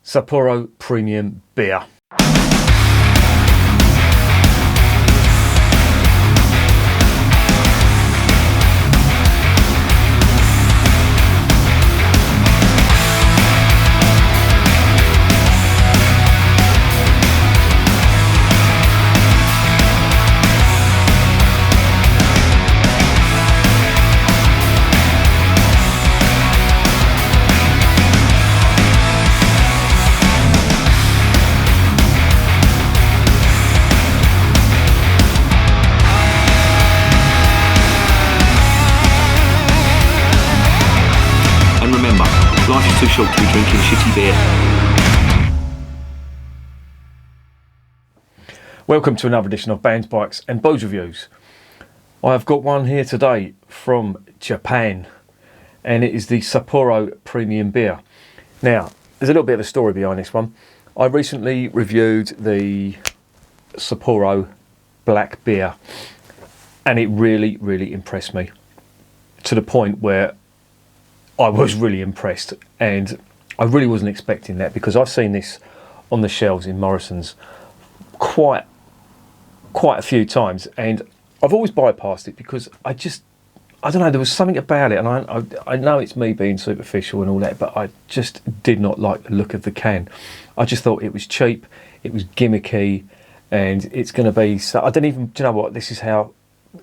Sapporo Premium Beer. Life is too short to be drinking shitty beer. Welcome to another edition of Bands, Bikes and Booze Reviews. I have got one here today from Japan, and it is the Sapporo Premium Beer. Now, there's a little bit of a story behind this one. I recently reviewed the Sapporo Black Beer, and it really impressed me, to the point where I was really impressed, and I really wasn't expecting that, because I've seen this on the shelves in Morrison's quite a few times, and I've always bypassed it because I don't know, there was something about it, and I know it's me being superficial and all that, but I just did not like the look of the can. I just thought it was cheap, it was gimmicky, and it's going to be so. I didn't even, do you know what, this is how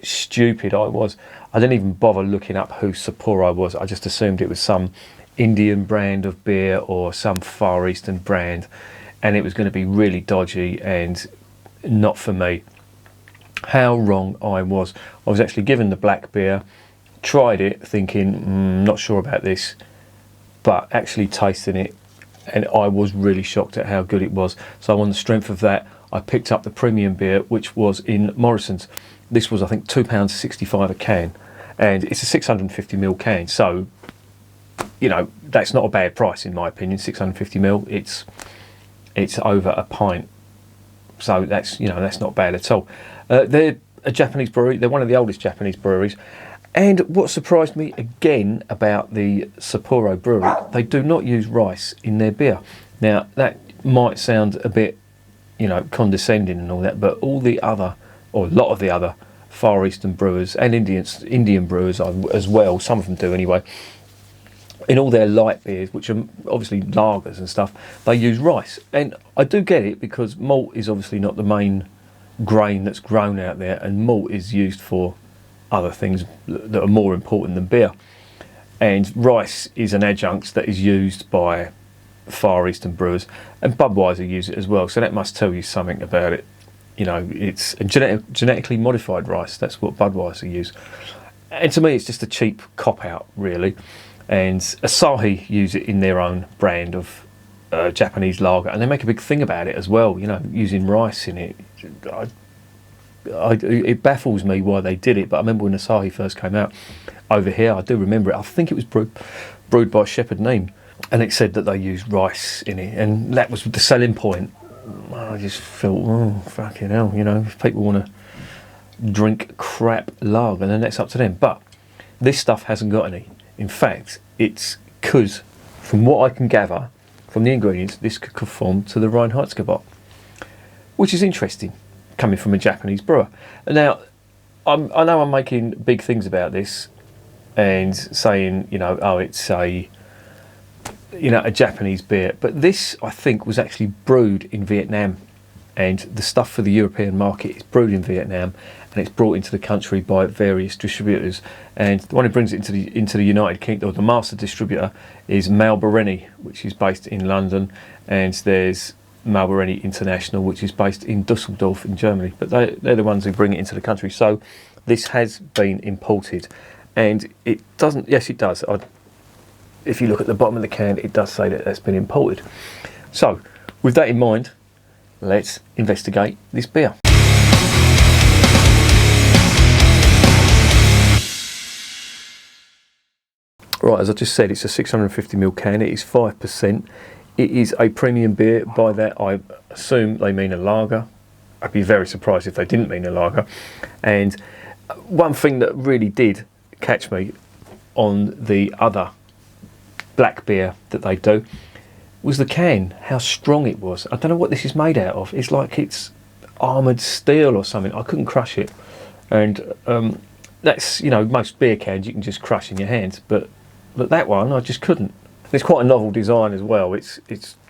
stupid I was. I didn't even bother looking up who Sapporo was. I just assumed it was some Indian brand of beer or some Far Eastern brand, and it was going to be really dodgy and not for me. How wrong I was. I was actually given the black beer, tried it thinking, not sure about this, but actually tasting it, and I was really shocked at how good it was. So on the strength of that, I picked up the premium beer, which was in Morrison's. This was, I think, £2.65 a can, and it's a 650ml can. So, you know, that's not a bad price in my opinion. 650ml, it's over a pint. So that's, you know, that's not bad at all. They're a Japanese brewery. They're one of the oldest Japanese breweries. And what surprised me again about the Sapporo Brewery, they do not use rice in their beer. Now, that might sound a bit, you know, condescending and all that, but all the other, or a lot of the other Far Eastern brewers and Indian brewers as well, some of them do anyway, in all their light beers, which are obviously lagers and stuff, they use rice. And I do get it, because malt is obviously not the main grain that's grown out there, and malt is used for other things that are more important than beer. And rice is an adjunct that is used by Far Eastern brewers, and Budweiser use it as well, so that must tell you something about it. You know, it's a genetically modified rice. That's what Budweiser use. And to me, it's just a cheap cop-out, really. And Asahi use it in their own brand of Japanese lager, and they make a big thing about it as well, you know, using rice in it. It baffles me why they did it, but I remember when Asahi first came out over here, I do remember it. I think it was brewed by Shepherd Neame, and it said that they used rice in it, and that was the selling point. I just felt, oh, fucking hell, you know, if people want to drink crap lager, then that's up to them. But this stuff hasn't got any. In fact, it's because, from what I can gather from the ingredients, this could conform to the Reinheitsgebot, which is interesting, coming from a Japanese brewer. Now, I know I'm making big things about this and saying, you know, oh, it's a Japanese beer, but this, I think, was actually brewed in Vietnam, and the stuff for the European market is brewed in Vietnam, and it's brought into the country by various distributors. And the one who brings it into the United Kingdom, or the master distributor, is Brewery, which is based in London, and there's Brewery International, which is based in Dusseldorf in Germany. But they're the ones who bring it into the country. So this has been imported, and it doesn't. Yes, it does. If you look at the bottom of the can, it does say that that's been imported. So, with that in mind, let's investigate this beer. Right, as I just said, it's a 650ml can. It is 5%. It is a premium beer. By that, I assume they mean a lager. I'd be very surprised if they didn't mean a lager. And one thing that really did catch me on the other black beer that they do was the can, how strong it was. I don't know what this is made out of. It's like it's armoured steel or something. I couldn't crush it. And that's, you know, most beer cans you can just crush in your hands, but that one I just couldn't. It's quite a novel design as well. It's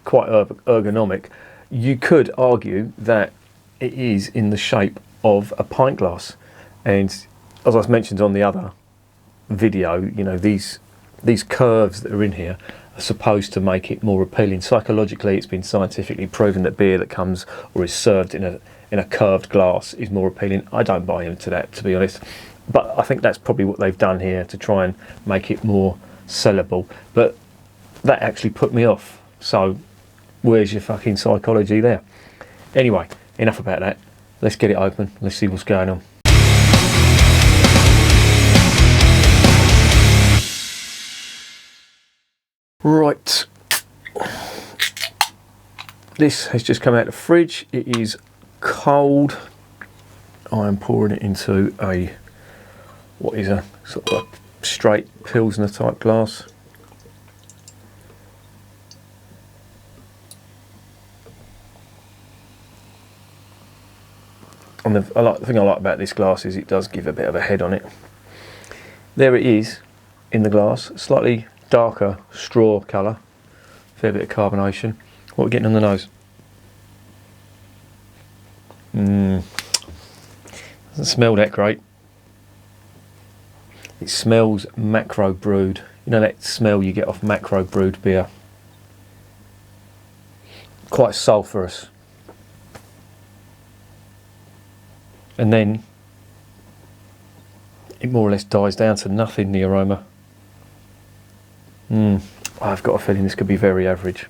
quite ergonomic. You could argue that it is in the shape of a pint glass, and as I mentioned on the other video, you know, these curves that are in here are supposed to make it more appealing. Psychologically, it's been scientifically proven that beer that comes or is served in a curved glass is more appealing. I don't buy into that, to be honest, but I think that's probably what they've done here to try and make it more sellable. But that actually put me off. So where's your fucking psychology there? Anyway, enough about that. Let's get it open. Let's see what's going on. Right. This has just come out of the fridge. It is cold. I am pouring it into what is a sort of a straight Pilsner type glass. And the thing I like about this glass is it does give a bit of a head on it. There it is in the glass, slightly darker straw colour, fair bit of carbonation. What are we getting on the nose? Doesn't smell that great. It smells macro brewed. You know that smell you get off macro brewed beer? Quite sulphurous. And then it more or less dies down to nothing, the aroma. I've got a feeling this could be very average.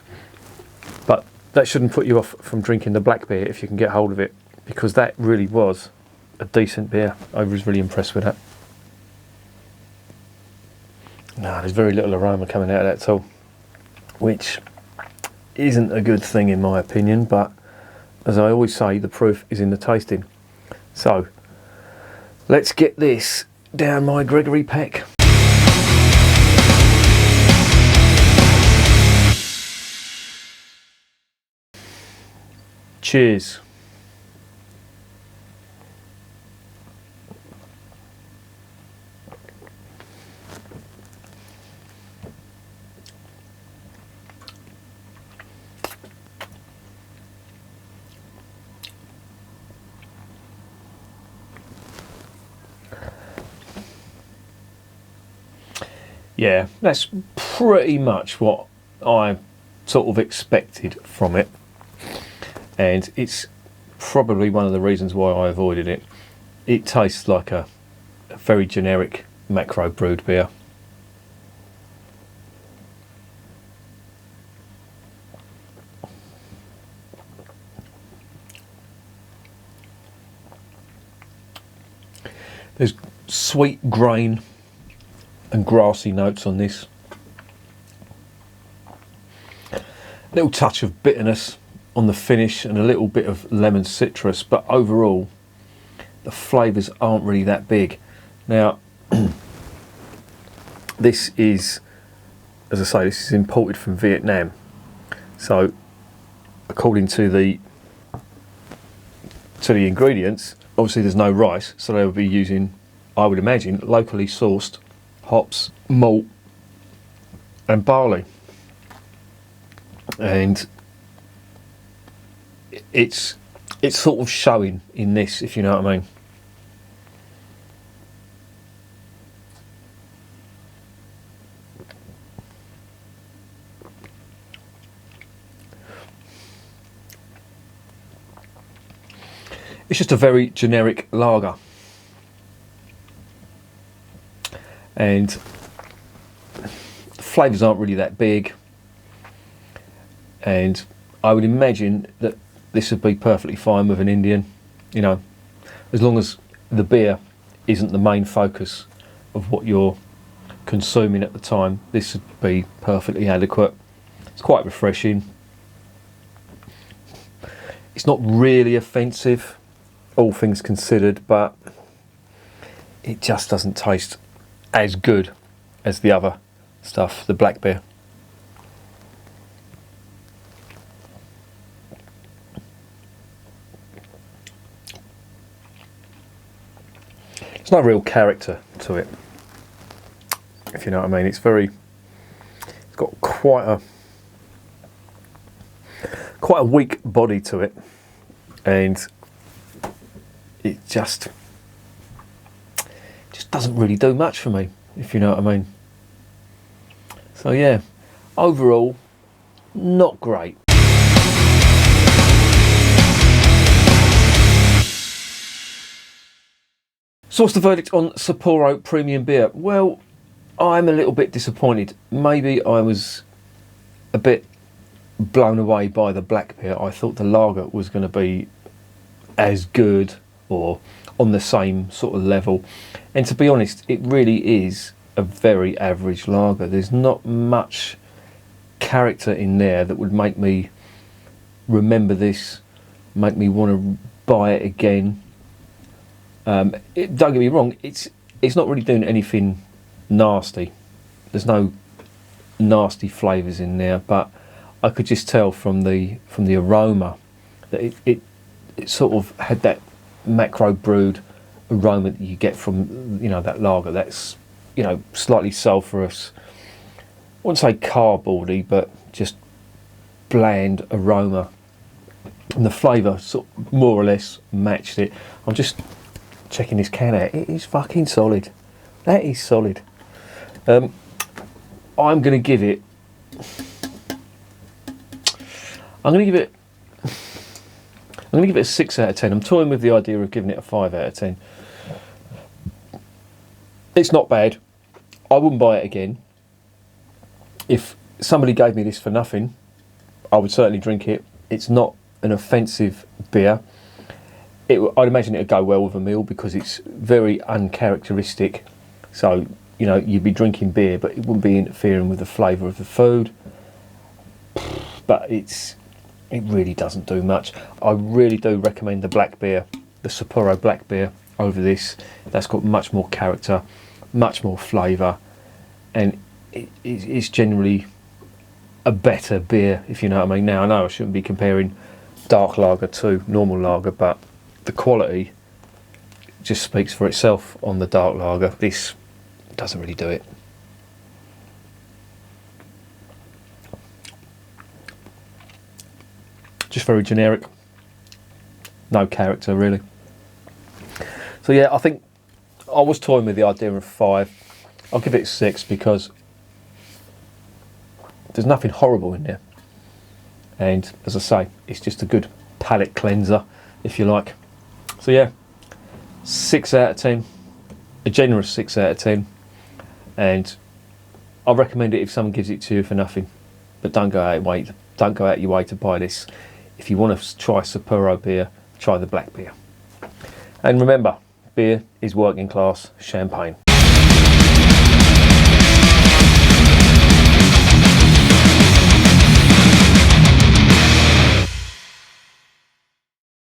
But that shouldn't put you off from drinking the black beer if you can get hold of it, because that really was a decent beer. I was really impressed with that. No, there's very little aroma coming out of that at all, which isn't a good thing in my opinion, but as I always say, the proof is in the tasting. So let's get this down my Gregory pack. Cheers. Yeah, that's pretty much what I sort of expected from it, and it's probably one of the reasons why I avoided it. It tastes like a very generic macro brewed beer. There's sweet grain and grassy notes on this. A little touch of bitterness on the finish and a little bit of lemon citrus, but overall the flavours aren't really that big. Now this is, as I say, this is imported from Vietnam, so according to the ingredients, obviously there's no rice, so they will be using, I would imagine, locally sourced hops, malt and barley, and it's sort of showing in this, if you know what I mean. It's just a very generic lager. And the flavours aren't really that big, and I would imagine that this would be perfectly fine with an Indian, you know, as long as the beer isn't the main focus of what you're consuming at the time. This would be perfectly adequate. It's quite refreshing. It's not really offensive, all things considered, but it just doesn't taste as good as the other stuff, the black beer. there's no real character to it, if you know what I mean. It's got quite a weak body to it, and it just doesn't really do much for me, if you know what I mean. So yeah, overall, not great. So what's the verdict on Sapporo Premium Beer? Well, I'm a little bit disappointed. Maybe I was a bit blown away by the black beer. I thought the lager was going to be as good or on the same sort of level. And to be honest, it really is a very average lager. There's not much character in there that would make me remember this, make me want to buy it again. Don't get me wrong, it's not really doing anything nasty. There's no nasty flavours in there, but I could just tell from the aroma that it sort of had that macro brewed aroma that you get from, you know, that lager. That's, you know, slightly sulphurous. I wouldn't say cardboardy, but just bland aroma. And the flavour sort of more or less matched it. I'm just checking this can out. It is fucking solid. That is solid. I'm going to give it. I'm going to give it a 6 out of 10. I'm toying with the idea of giving it a 5 out of 10. It's not bad. I wouldn't buy it again. If somebody gave me this for nothing, I would certainly drink it. It's not an offensive beer. I'd imagine it would go well with a meal because it's very uncharacteristic. So, you know, you'd be drinking beer, but it wouldn't be interfering with the flavour of the food. But it really doesn't do much. I really do recommend the black beer, the Sapporo black beer, over this. That's got much more character, much more flavour, and it's generally a better beer, if you know what I mean. Now, I know I shouldn't be comparing dark lager to normal lager, but the quality just speaks for itself on the dark lager. This doesn't really do it. Just very generic, no character really. So yeah, I think I was toying with the idea of 5. I'll give it 6 because there's nothing horrible in there, and as I say, it's just a good palate cleanser, if you like. So yeah, 6 out of 10, a generous 6 out of 10, and I recommend it if someone gives it to you for nothing. But don't go out your way to buy this. If you want to try Sapporo beer, try the black beer. And remember, beer is working class champagne.